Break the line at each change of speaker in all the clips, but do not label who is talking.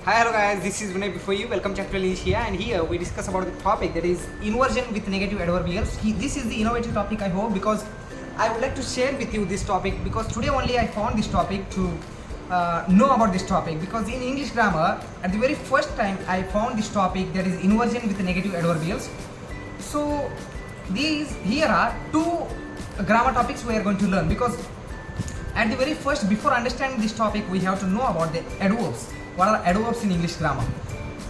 Hi, hello guys, this is Vinay before you. Welcome to Actual English here, and here we discuss about the topic that is inversion with negative adverbials. This is the innovative topic, I hope, because I would like to share with you this topic because today only I found this topic to know about this topic, because in English grammar at the very first time I found this topic, that is inversion with negative adverbials. So here are two grammar topics we are going to learn, because at the very first, before understanding this topic, we have to know about the adverbs. What are adverbs in English grammar?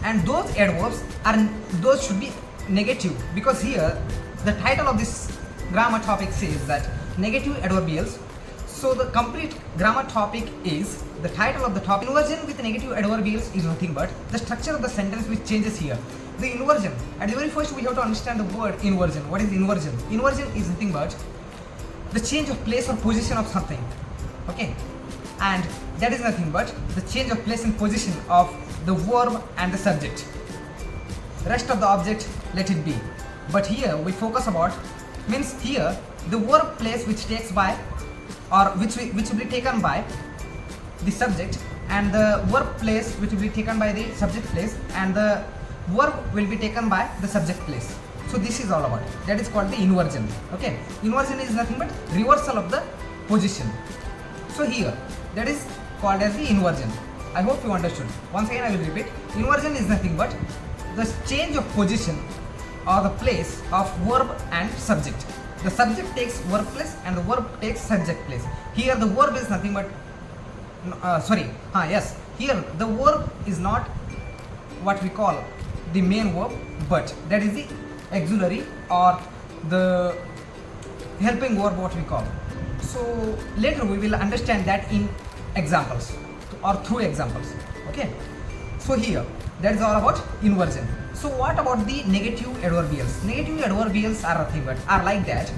And those adverbs should be negative, because here the title of this grammar topic says that negative adverbials. So the complete grammar topic is, the title of the topic, inversion with negative adverbials is nothing but the structure of the sentence which changes here. The inversion, at the very first we have to understand the word inversion. What is inversion? Inversion is nothing but the change of place or position of something. Okay, and that is nothing but the change of place and position of the verb and the subject. The rest of the object, let it be. But here we focus about, means here the verb place which takes by, or which will be taken by the subject, and the verb place which will be taken by the subject place, and the verb will be taken by the subject place. So this is all about it. That is called the inversion. Okay, inversion is nothing but reversal of the position. So here that is called as the inversion. I hope you understood. Once again I will repeat. Inversion is nothing but the change of position or the place of verb and subject. The subject takes verb place and the verb takes subject place. Here the verb is nothing but here the verb is not what we call the main verb, but that is the auxiliary or the helping verb, what we call. So later we will understand that in examples or through examples. Okay, so here that is all about inversion. So what about the negative adverbials? Negative adverbials are nothing but are like that: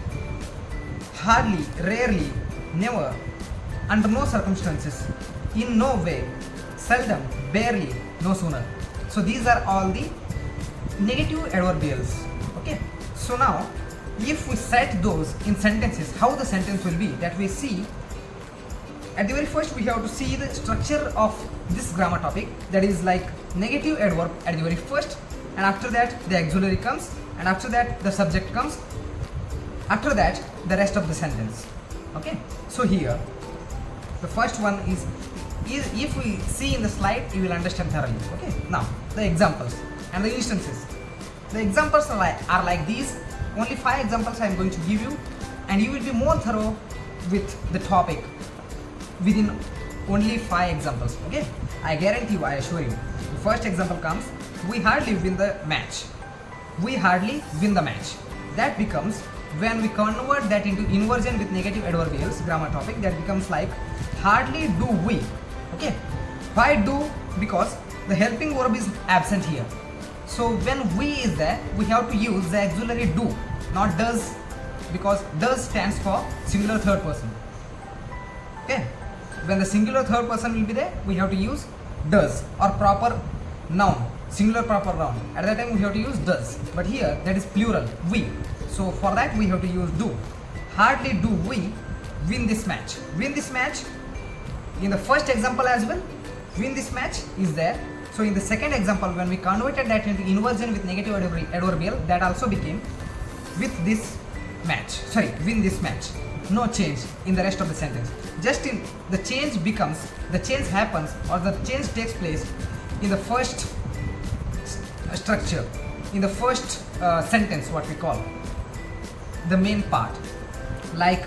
hardly, rarely, never, under no circumstances, in no way, seldom, barely, no sooner. So these are all the negative adverbials. Okay, so now if we set those in sentences, how the sentence will be, that we see. At the very first we have to see the structure of this grammar topic, that is like negative adverb at the very first, and after that the auxiliary comes, and after that the subject comes, after that the rest of the sentence. Okay, so here the first one is if we see in the slide, you will understand thoroughly. Okay, now the examples and the instances. The examples are like these. Only 5 examples I am going to give you, and you will be more thorough with the topic within only 5 examples. Okay, I guarantee you, I assure you. The first example comes: we hardly win the match. We hardly win the match. That becomes, when we convert that into inversion with negative adverbials grammar topic, that becomes like hardly do we. Okay, why do? Because the helping verb is absent here. So when we is there, we have to use the auxiliary do, not does, because does stands for singular third person. Okay, when the singular third person will be there, we have to use does, or proper noun, singular proper noun. At that time we have to use does, but here that is plural, we. So for that we have to use do. Hardly do we win this match. Win this match in the first example as well. Win this match is there. So in the second example, when we converted that into inversion with negative adverbial, that also became with this match. Win this match. No change in the rest of the sentence. Just in the change happens, or the change takes place in the first structure, in the first sentence, what we call the main part. Like,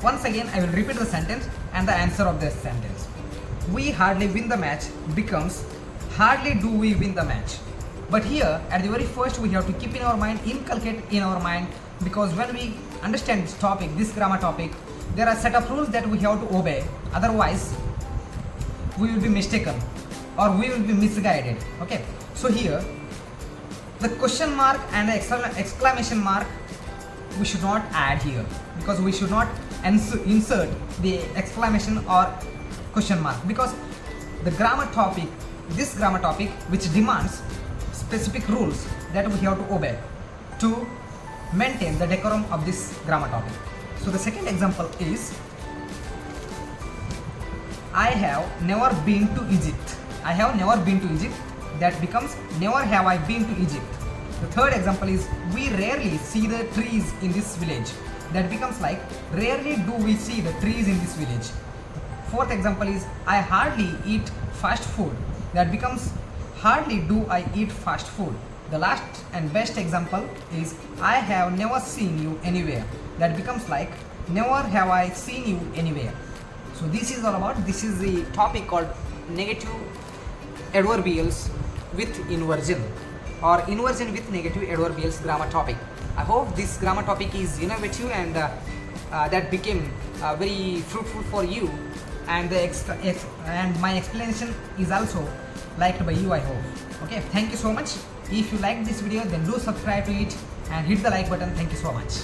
once again I will repeat the sentence and the answer of this sentence. We hardly win the match becomes hardly do we win the match. But here at the very first we have to keep in our mind, inculcate in our mind, because when we understand this topic, this grammar topic, there are set of rules that we have to obey. Otherwise we will be mistaken or we will be misguided. Okay, so here the question mark and the exclamation mark we should not add here, because we should not insert the exclamation or question mark, because the grammar topic, this grammar topic, which demands specific rules that we have to obey to maintain the decorum of this grammar topic. So the second example is: I have never been to Egypt. I have never been to Egypt. That becomes never have I been to Egypt. The third example is we rarely see the trees in this village. That becomes like rarely do we see the trees in this village. Fourth example is I hardly eat fast food. That becomes hardly do I eat fast food. The last and best example is I have never seen you anywhere. That becomes like never have I seen you anywhere. So this is all about, this is the topic called negative adverbials with inversion, or inversion with negative adverbials grammar topic. I hope this grammar topic is innovative and that became very fruitful for you, and and my explanation is also liked by you, I hope. Okay, thank you so much. If you like this video, then do subscribe to it and hit the like button. Thank you so much.